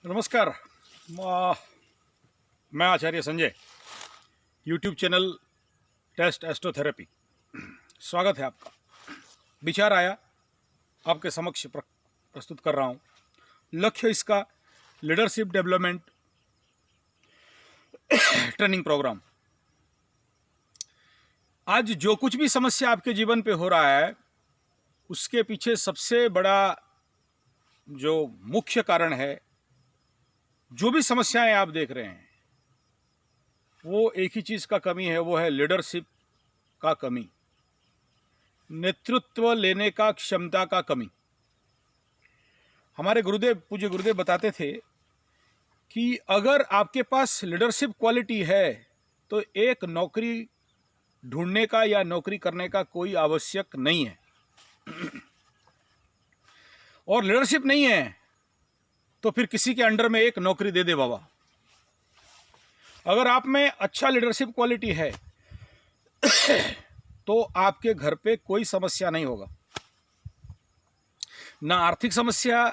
नमस्कार। मैं आचार्य Sanjay, YouTube channel test एस्ट्रोथेरेपी। स्वागत है आपका। विचार आया, आपके समक्ष प्रस्तुत कर रहा हूँ। लक्ष्य इसका लीडरशिप डेवलपमेंट ट्रेनिंग प्रोग्राम। आज जो कुछ भी समस्या आपके जीवन पे हो रहा है, उसके पीछे सबसे बड़ा जो मुख्य कारण है, जो भी समस्याएं आप देख रहे हैं, वो एक ही चीज का कमी है, वो है लीडरशिप का कमी, नेतृत्व लेने का क्षमता का कमी। हमारे गुरुदेव, पूज्य गुरुदेव बताते थे कि अगर आपके पास लीडरशिप क्वालिटी है तो एक नौकरी ढूंढने का या नौकरी करने का कोई आवश्यक नहीं है। और लीडरशिप नहीं है तो फिर किसी के अंडर में एक नौकरी दे दे बाबा। अगर आप में अच्छा लीडरशिप क्वालिटी है तो आपके घर पे कोई समस्या नहीं होगा, ना आर्थिक समस्या,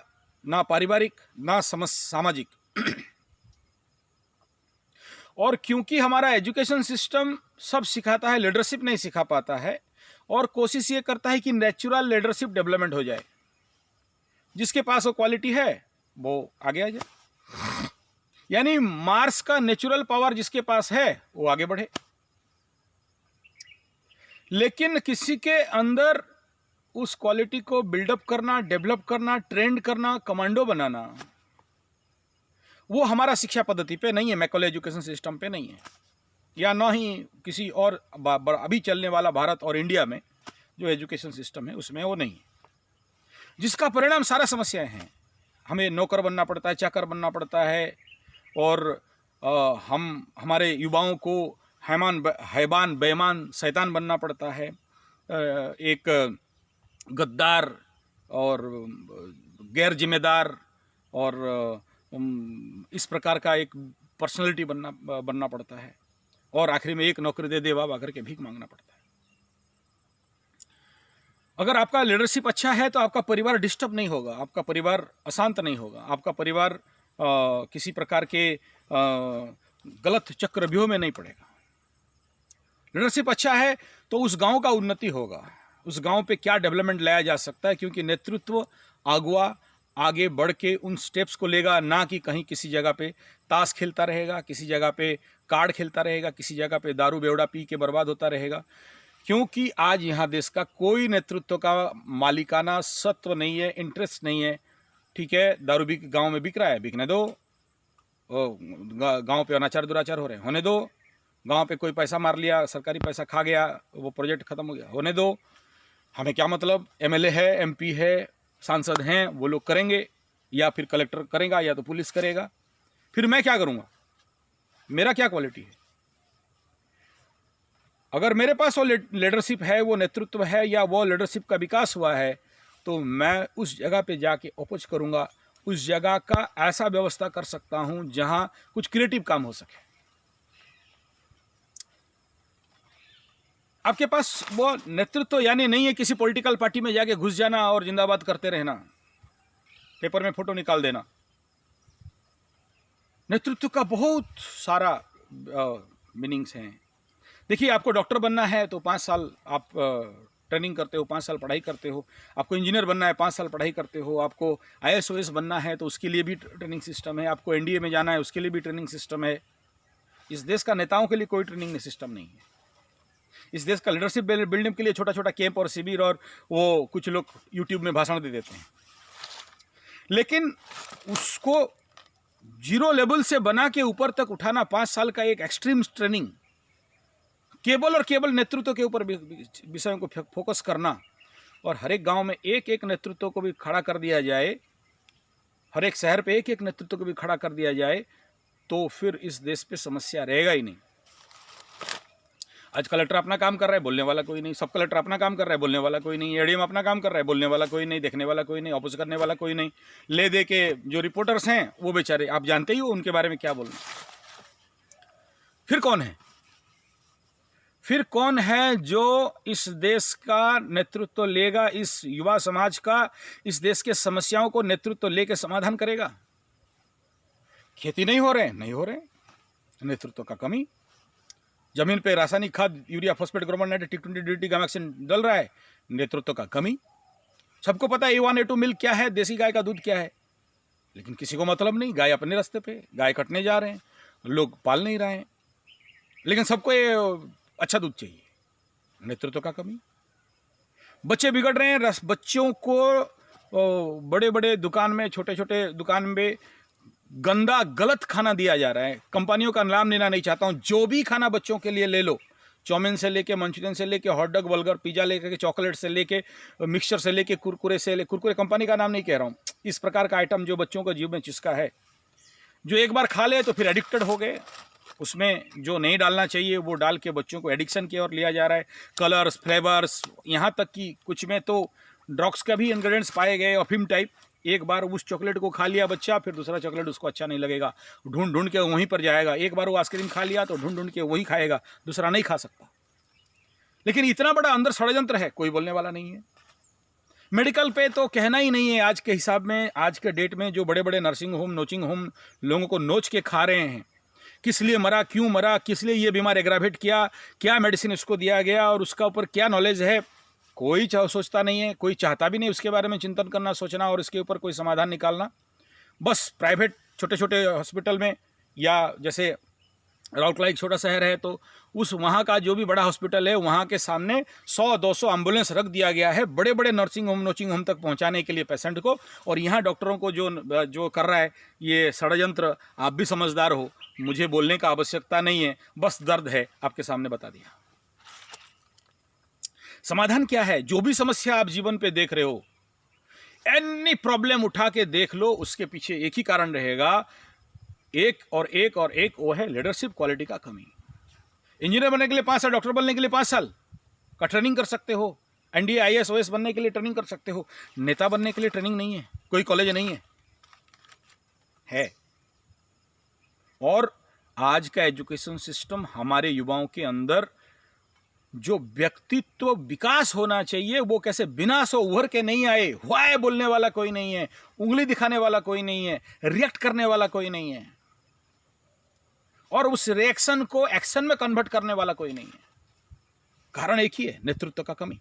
ना पारिवारिक, ना सामाजिक। और क्योंकि हमारा एजुकेशन सिस्टम सब सिखाता है, लीडरशिप नहीं सिखा पाता है, और कोशिश ये करता है कि नेचुरल लीडरशिप डेवलपमेंट हो जाए। जिसके पास वो क्वालिटी है वो आगे आ जाए, यानी मार्स का नेचुरल पावर जिसके पास है वो आगे बढ़े। लेकिन किसी के अंदर उस क्वालिटी को बिल्डअप करना, डेवलप करना, ट्रेंड करना, कमांडो बनाना, वो हमारा शिक्षा पद्धति पे नहीं है, मैकॉले एजुकेशन सिस्टम पे नहीं है, या ना ही किसी और अभी चलने वाला भारत और इंडिया में जो एजुकेशन सिस्टम है उसमें वो नहीं है। जिसका परिणाम सारा समस्याएं हैं। हमें नौकर बनना पड़ता है, चाकर बनना पड़ता है, और हमारे युवाओं को हैवान बेईमान शैतान बनना पड़ता है, एक गद्दार और गैर जिम्मेदार और इस प्रकार का एक पर्सनालिटी बनना पड़ता है, और आखिर में एक नौकरी दे दे बाबा करके भीख मांगना पड़ता है। अगर आपका लीडरशिप अच्छा है तो आपका परिवार डिस्टर्ब नहीं होगा, आपका परिवार अशांत नहीं होगा, आपका परिवार किसी प्रकार के गलत चक्रव्यूह में नहीं पड़ेगा। लीडरशिप अच्छा है तो उस गांव का उन्नति होगा, उस गांव पे क्या डेवलपमेंट लाया जा सकता है, क्योंकि नेतृत्व अगुआ आगे बढ़ के उन स्टेप्स को लेगा, ना कि कहीं किसी जगह पे ताश खेलता रहेगा, किसी जगह पे कार्ड खेलता रहेगा, किसी जगह पे दारू बेवड़ा पी के बर्बाद होता रहेगा। क्योंकि आज यहाँ देश का कोई नेतृत्व का मालिकाना सत्व नहीं है, इंटरेस्ट नहीं है। ठीक है, दारू भी गांव में बिक रहा है, बिकने दो। गांव पे अनाचार दुराचार हो रहे हैं, होने दो। गांव पे कोई पैसा मार लिया, सरकारी पैसा खा गया, वो प्रोजेक्ट खत्म हो गया, होने दो। हमें क्या मतलब, एमएलए है, एमपी है, सांसद हैं, वो लोग करेंगे, या फिर कलेक्टर करेगा, या तो पुलिस करेगा। फिर मैं क्या करूँगा? मेरा क्या क्वालिटी है? अगर मेरे पास वो लीडरशिप है, वो नेतृत्व है, या वो लीडरशिप का विकास हुआ है, तो मैं उस जगह पे जाके अप्रोच करूंगा, उस जगह का ऐसा व्यवस्था कर सकता हूं जहां कुछ क्रिएटिव काम हो सके। आपके पास वो नेतृत्व यानी नहीं है किसी पॉलिटिकल पार्टी में जाके घुस जाना और जिंदाबाद करते रहना, पेपर में फोटो निकाल देना। नेतृत्व का बहुत सारा मीनिंग्स हैं। देखिए, आपको डॉक्टर बनना है तो 5 साल आप ट्रेनिंग करते हो, 5 साल पढ़ाई करते हो। आपको इंजीनियर बनना है, 5 साल पढ़ाई करते हो। आपको IAS बनना है तो उसके लिए भी ट्रेनिंग सिस्टम है। आपको NDA में जाना है, उसके लिए भी ट्रेनिंग सिस्टम है। इस देश का नेताओं के लिए कोई ट्रेनिंग सिस्टम नहीं है। इस देश का लीडरशिप बिल्डअप के लिए छोटा छोटा कैंप और शिविर, और वो कुछ लोग यूट्यूब में भाषण दे देते हैं। लेकिन उसको जीरो लेवल से बना के ऊपर तक उठाना, 5 साल का एक एक्सट्रीम ट्रेनिंग, केवल और केवल नेतृत्व के ऊपर विषयों को फोकस करना, और हर एक गांव में एक एक नेतृत्व को भी खड़ा कर दिया जाए, हर एक शहर पे एक एक नेतृत्व को भी खड़ा कर दिया जाए, तो फिर इस देश पे समस्या रहेगा ही नहीं। आज कलेक्टर अपना काम कर रहा है, बोलने वाला कोई नहीं। सब कलेक्टर अपना काम कर रहा है, बोलने वाला कोई नहीं। ADM अपना काम कर रहा है, बोलने वाला कोई नहीं, देखने वाला कोई नहीं, अपोज करने वाला कोई नहीं। ले दे के जो रिपोर्टर्स हैं वो बेचारे, आप जानते ही हो उनके बारे में क्या बोलना। फिर कौन है? फिर कौन है जो इस देश का नेतृत्व लेगा, इस युवा समाज का, इस देश के समस्याओं को नेतृत्व लेकर समाधान करेगा? खेती नहीं हो रहे हैं, नहीं हो रहे हैं। नेतृत्व का कमी। जमीन पे रासायनिक खाद, urea, phosphate, Gromor, nitrate, T20, DDT, gammexane डल रहा है, नेतृत्व का कमी। सबको पता है A1 A2 मिल्क क्या है, देसी गाय का दूध क्या है, लेकिन किसी को मतलब नहीं। गाय अपने रास्ते पे, गाय कटने जा रहे हैं, लोग पाल नहीं रहे हैं, लेकिन सबको ये अच्छा दूध चाहिए। नेतृत्व का कमी। बच्चे बिगड़ रहे हैं, बच्चों को बड़े बड़े दुकान में, छोटे छोटे दुकान में गंदा गलत खाना दिया जा रहा है। कंपनियों का नाम लेना नहीं चाहता हूं, जो भी खाना बच्चों के लिए ले लो, चाउमीन से लेके, मंचूरियन से लेके, हॉट डॉग, बर्गर, पिज्जा लेके, चॉकलेट से लेके, मिक्सचर से लेके, कुरकुरे से लेके, कुरकुरे कंपनी का नाम नहीं कह रहा हूँ, इस प्रकार का आइटम जो बच्चों को जीव में चिसका है, जो एक बार खा ले तो फिर एडिक्टेड हो गए। उसमें जो नहीं डालना चाहिए वो डाल के बच्चों को एडिक्शन की ओर लिया जा रहा है। कलर्स, फ्लेवर्स, यहाँ तक कि कुछ में तो ड्रग्स का भी इंग्रेडिएंट्स पाए गए, अफीम टाइप। एक बार उस चॉकलेट को खा लिया बच्चा, फिर दूसरा चॉकलेट उसको अच्छा नहीं लगेगा, ढूंढ ढूंढ के वहीं पर जाएगा। एक बार वो आइसक्रीम खा लिया तो ढूंढ ढूंढ के वही खाएगा, दूसरा नहीं खा सकता। लेकिन इतना बड़ा अंदर षड्यंत्र है, कोई बोलने वाला नहीं है। मेडिकल पे तो कहना ही नहीं है। आज के हिसाब में, आज के डेट में जो बड़े बड़े नर्सिंग होम, नोचिंग होम लोगों को नोच के खा रहे हैं, किस लिए मरा, क्यों मरा, किस लिए ये बीमार एग्रावेट किया, क्या मेडिसिन उसको दिया गया और उसका ऊपर क्या नॉलेज है, कोई सोचता नहीं है। कोई चाहता भी नहीं उसके बारे में चिंतन करना, सोचना और इसके ऊपर कोई समाधान निकालना। बस प्राइवेट छोटे छोटे हॉस्पिटल में, या जैसे राउरकेला एक छोटा शहर है तो उस वहाँ का जो भी बड़ा हॉस्पिटल है, वहाँ के सामने 100-200 एम्बुलेंस रख दिया गया है बड़े बड़े नर्सिंग होम, नोचिंग होम तक पहुँचाने के लिए पेशेंट को। और यहाँ डॉक्टरों को जो कर रहा है ये षड्यंत्र, आप भी समझदार हो, मुझे बोलने का आवश्यकता नहीं है, बस दर्द है आपके सामने बता दिया। समाधान क्या है? जो भी समस्या आप जीवन पे देख रहे हो, एनी प्रॉब्लम उठा के देख लो, उसके पीछे एक ही कारण रहेगा, एक और एक और एक, वो है लीडरशिप क्वालिटी का कमी। इंजीनियर बनने के लिए 5 साल, डॉक्टर बनने के लिए 5 साल का ट्रेनिंग कर सकते हो, NDA IAS OS बनने के लिए ट्रेनिंग कर सकते हो, नेता बनने के लिए ट्रेनिंग नहीं है, कोई कॉलेज नहीं है। और आज का एजुकेशन सिस्टम हमारे युवाओं के अंदर जो व्यक्तित्व विकास होना चाहिए वो कैसे बिना सो उभर के नहीं आए। हुआ है बोलने वाला कोई नहीं है, उंगली दिखाने वाला कोई नहीं है, रिएक्ट करने वाला कोई नहीं है, और उस रिएक्शन को एक्शन में कन्वर्ट करने वाला कोई नहीं है। कारण एक ही है, नेतृत्व का कमी।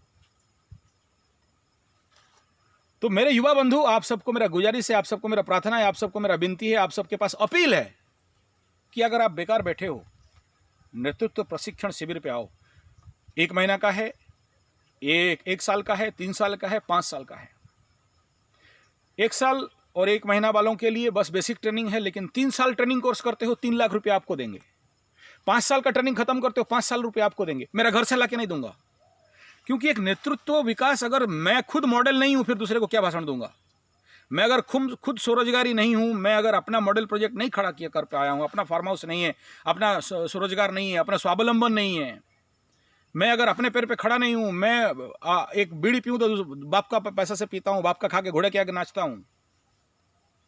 तो मेरे युवा बंधु, आप सबको मेरा गुजारिश है, आप सबको मेरा प्रार्थना है, आप सबको मेरा विनती है, आप सबके पास अपील है कि अगर आप बेकार बैठे हो, नेतृत्व प्रशिक्षण शिविर पे आओ। 1 महीना का है, 1 साल का है, 3 साल का है, 5 साल का है। 1 साल और 1 महीना वालों के लिए बस बेसिक ट्रेनिंग है, लेकिन 3 साल ट्रेनिंग कोर्स करते हो 3 लाख रुपये आपको देंगे। 5 साल का ट्रेनिंग खत्म करते हो 5 साल रुपये आपको देंगे। मेरा घर से ला के नहीं दूंगा, क्योंकि एक नेतृत्व विकास, अगर मैं खुद मॉडल नहीं हूं फिर दूसरे को क्या भाषण दूंगा। मैं अगर खुद स्वरोजगारी नहीं हूं, मैं अगर अपना मॉडल प्रोजेक्ट नहीं खड़ा किया कर पाया हूं, अपना फार्म हाउस नहीं है, अपना स्वरोजगार नहीं है, अपना स्वावलंबन नहीं है, मैं अगर अपने पैर पे खड़ा नहीं हूं, मैं एक बीड़ी पीऊं तो बाप का पैसा से पीता हूं, बाप का खा के घोड़े के आगे नाचता हूं,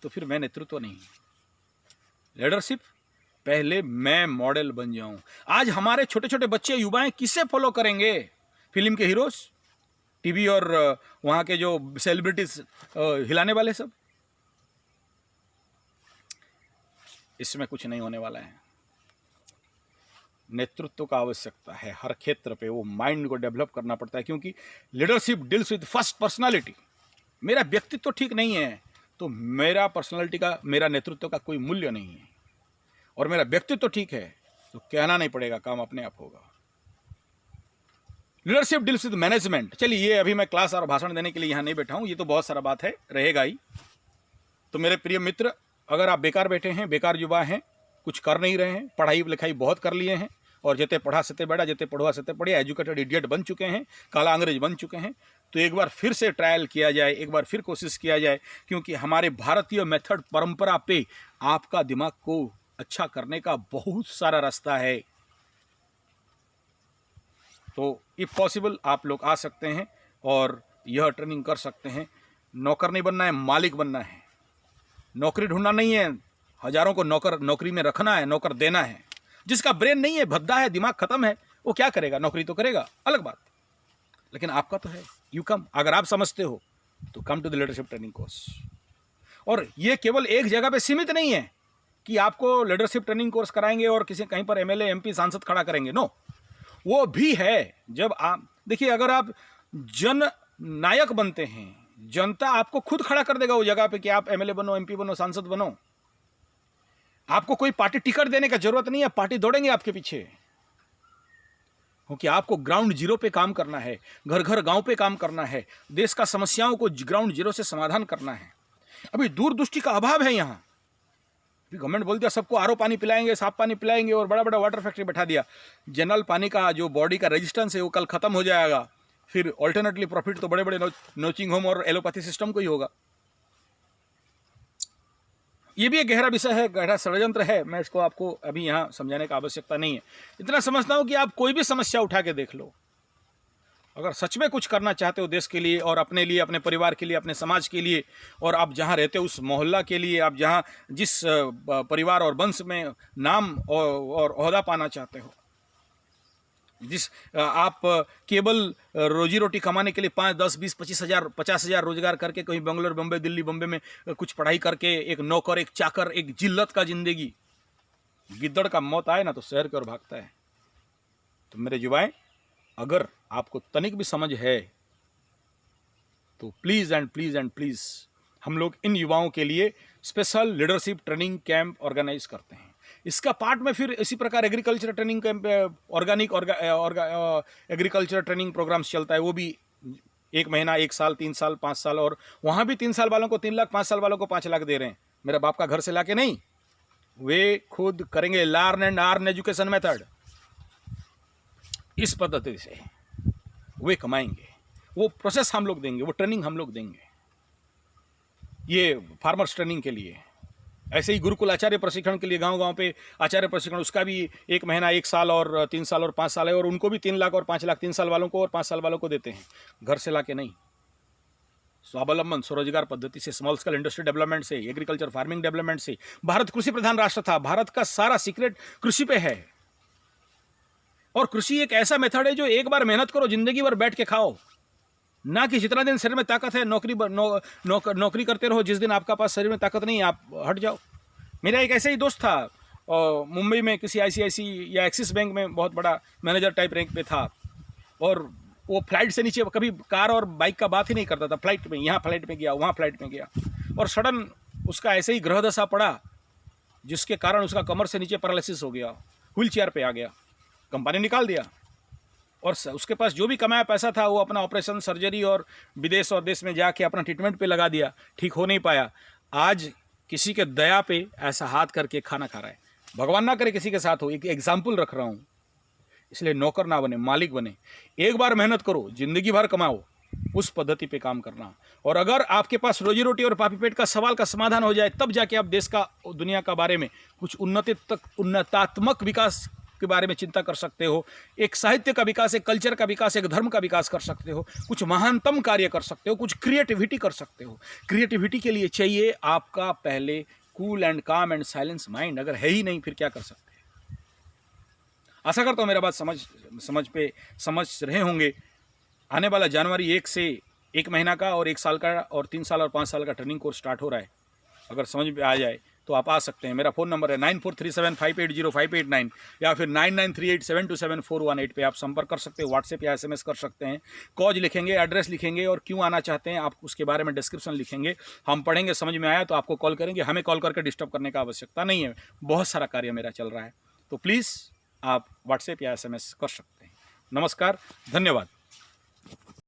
तो फिर मैं नेतृत्व नहीं। लीडरशिप पहले मैं मॉडल बन जाऊं। आज हमारे छोटे छोटे बच्चे, युवाएं किसे फॉलो करेंगे? फिल्म के हीरोज, टीवी और वहां के जो सेलिब्रिटीज हिलाने वाले सब। इसमें कुछ नहीं होने वाला है। नेतृत्व का आवश्यकता है हर क्षेत्र पे, वो माइंड को डेवलप करना पड़ता है, क्योंकि leadership deals with first personality. मेरा व्यक्तित्व ठीक नहीं है तो मेरा पर्सनालिटी का, मेरा नेतृत्व का कोई मूल्य नहीं है। और मेरा व्यक्तित्व ठीक है तो कहना नहीं पड़ेगा, काम अपने आप होगा। Leadership deals with management. चलिए, ये अभी मैं क्लास और भाषण देने के लिए यहाँ नहीं बैठा हूँ, ये तो बहुत सारा बात है, रहेगा ही। तो मेरे प्रिय मित्र, अगर आप बेकार बैठे हैं, बेकार युवा हैं, कुछ कर नहीं रहे हैं, पढ़ाई लिखाई बहुत कर लिए हैं, और जिते पढ़ा सते बैठा, जिते पढ़वा सते पढ़िया, एजुकेटेड इडियट बन चुके हैं, काला अंग्रेज बन चुके हैं, तो एक बार फिर से ट्रायल किया जाए, एक बार फिर कोशिश किया जाए, क्योंकि हमारे भारतीय मेथड परंपरा पे आपका दिमाग को अच्छा करने का बहुत सारा रास्ता है। तो इफ पॉसिबल आप लोग आ सकते हैं और यह ट्रेनिंग कर सकते हैं। नौकर नहीं बनना है, मालिक बनना है। नौकरी ढूंढना नहीं है, हजारों को नौकरी में रखना है, नौकर देना है। जिसका ब्रेन नहीं है, भद्दा है, दिमाग खत्म है, वो क्या करेगा? नौकरी तो करेगा, अलग बात, लेकिन आपका तो है। यू कम, अगर आप समझते हो तो come to the leadership training course. और ये केवल एक जगह पे सीमित नहीं है, कि आपको लीडरशिप ट्रेनिंग कोर्स कराएंगे और किसी कहीं पर एमएलए एमपी सांसद खड़ा करेंगे, नो। वो भी है जब आप देखिए, अगर आप जन नायक बनते हैं, जनता आपको खुद खड़ा कर देगा वो जगह पे कि आप एमएलए बनो, एमपी बनो, सांसद बनो। आपको कोई पार्टी टिकट देने का जरूरत नहीं है, पार्टी दौड़ेंगे आपके पीछे, क्योंकि आपको ग्राउंड जीरो पे काम करना है, घर घर गांव पे काम करना है, देश का समस्याओं को ग्राउंड जीरो से समाधान करना है। अभी दूरदृष्टि का अभाव है यहाँ। गवर्नमेंट बोलती है सबको आरओ पानी पिलाएंगे, साफ पानी पिलाएंगे और बड़ा बड़ा वाटर फैक्ट्री बैठा दिया। जनरल पानी का जो बॉडी का रेजिस्टेंस है वो कल खत्म हो जाएगा, फिर ऑल्टरनेटली प्रॉफिट तो बड़े बड़े नर्सिंग होम और एलोपैथी सिस्टम को ही होगा। ये भी एक गहरा विषय है, गहरा षड्यंत्र है। मैं इसको आपको अभी यहाँ समझाने का आवश्यकता नहीं है। इतना समझता हूँ कि आप कोई भी समस्या उठा के देख लो, अगर सच में कुछ करना चाहते हो देश के लिए और अपने लिए, अपने परिवार के लिए, अपने समाज के लिए, और आप जहाँ रहते हो उस मोहल्ला के लिए, आप जहाँ जिस परिवार और वंश में नाम और ओहदा पाना चाहते हो, जिस आप केवल रोजी रोटी कमाने के लिए 5, 10, 20, 25 हज़ार, 50 हज़ार रोजगार करके कहीं बेंगलोर, बम्बई, दिल्ली, बम्बे में कुछ पढ़ाई करके एक नौकर, एक चाकर, एक जिल्लत का जिंदगी, गिद्दड़ का मौत आए ना तो शहर की ओर भागता है। तो मेरे युवाएं, अगर आपको तनिक भी समझ है तो please and please and please हम लोग इन युवाओं के लिए special leadership training camp organise करते हैं। इसका पार्ट में फिर इसी प्रकार agriculture training camp, organic agriculture training programmes चलता है, वो भी 1 महीना, 1 साल, 3 साल, 5 साल, और वहाँ भी 3 साल वालों को 3 लाख, 5 साल वालों को 5 लाख दे रहे हैं। मेरे बाप का घर से ला के नहीं, वे खुद करेंगे learn and earn education method. इस पद्धति से वे कमाएंगे, वो प्रोसेस हम लोग देंगे, वो ट्रेनिंग हम लोग देंगे। ये फार्मर्स ट्रेनिंग के लिए, ऐसे ही गुरुकुल आचार्य प्रशिक्षण के लिए गांव गांव पे आचार्य प्रशिक्षण, उसका भी 1 महीना, 1 साल और 3 साल और 5 साल है, और उनको भी 3 लाख और 5 लाख 3 साल वालों को और 5 साल वालों को देते हैं, घर से ला के नहीं। स्वावलंबन, स्वरोजगार पद्धति से, स्मॉल स्केल इंडस्ट्री डेवलपमेंट से, एग्रीकल्चर फार्मिंग डेवलपमेंट से। भारत कृषि प्रधान राष्ट्र था, भारत का सारा सीक्रेट कृषि पे है। और कृषि एक ऐसा मेथड है जो एक बार मेहनत करो, जिंदगी भर बैठ के खाओ, ना कि जितना दिन शरीर में ताकत है नौकरी करते रहो, जिस दिन आपका पास शरीर में ताकत नहीं आप हट जाओ। मेरा एक ऐसा ही दोस्त था, मुंबई में किसी आईसीआईसी या एक्सिस बैंक में बहुत बड़ा मैनेजर टाइप रैंक पे था, और वो फ्लाइट से नीचे कभी कार और बाइक का बात ही नहीं करता था। फ्लाइट में, यहाँ फ्लाइट में गया, वहाँ फ्लाइट में गया, और सडन उसका ऐसे ही ग्रह दशा पड़ा जिसके कारण उसका कमर से नीचे पैरालिसिस हो गया, व्हील चेयर पर आ गया, कंपनी निकाल दिया, और उसके पास जो भी कमाया पैसा था वो अपना ऑपरेशन, सर्जरी और विदेश और देश में जाके अपना ट्रीटमेंट पे लगा दिया, ठीक हो नहीं पाया। आज किसी के दया पे ऐसा हाथ करके खाना खा रहा है। भगवान ना करे किसी के साथ हो, एक एग्जाम्पल रख रहा हूँ। इसलिए नौकर ना बने, मालिक बने। एक बार मेहनत करो, जिंदगी भर कमाओ, उस पद्धति पे काम करना। और अगर आपके पास रोजी रोटी और पापी पेट का सवाल का समाधान हो जाए, तब जाके आप देश का, दुनिया का बारे में कुछ उन्नतात्मक विकास के बारे में चिंता कर सकते हो। एक साहित्य का विकास, एक कल्चर का विकास, एक धर्म का विकास कर सकते हो, कुछ महानतम कार्य कर सकते हो, कुछ क्रिएटिविटी कर सकते हो। क्रिएटिविटी के लिए चाहिए आपका पहले कूल एंड काम एंड साइलेंस माइंड। अगर है ही नहीं फिर क्या कर सकते हैं। आशा करता हूँ मेरा बात समझ रहे होंगे। आने वाला जनवरी 1 से 1 महीना का और 1 साल का और 3 साल और 5 साल का ट्रेनिंग कोर्स स्टार्ट हो रहा है। अगर समझ में आ जाए तो आप आ सकते हैं। मेरा फ़ोन नंबर है 9437580589 या फिर 9938727418 पे आप संपर्क कर सकते हो। व्हाट्सएप या SMS कर सकते हैं। कॉज लिखेंगे, एड्रेस लिखेंगे और क्यों आना चाहते हैं आप उसके बारे में डिस्क्रिप्शन लिखेंगे। हम पढ़ेंगे, समझ में आया तो आपको कॉल करेंगे। हमें कॉल करके डिस्टर्ब करने का आवश्यकता नहीं है, बहुत सारा कार्य मेरा चल रहा है। तो प्लीज़ आप व्हाट्सएप या SMS कर सकते हैं। नमस्कार, धन्यवाद।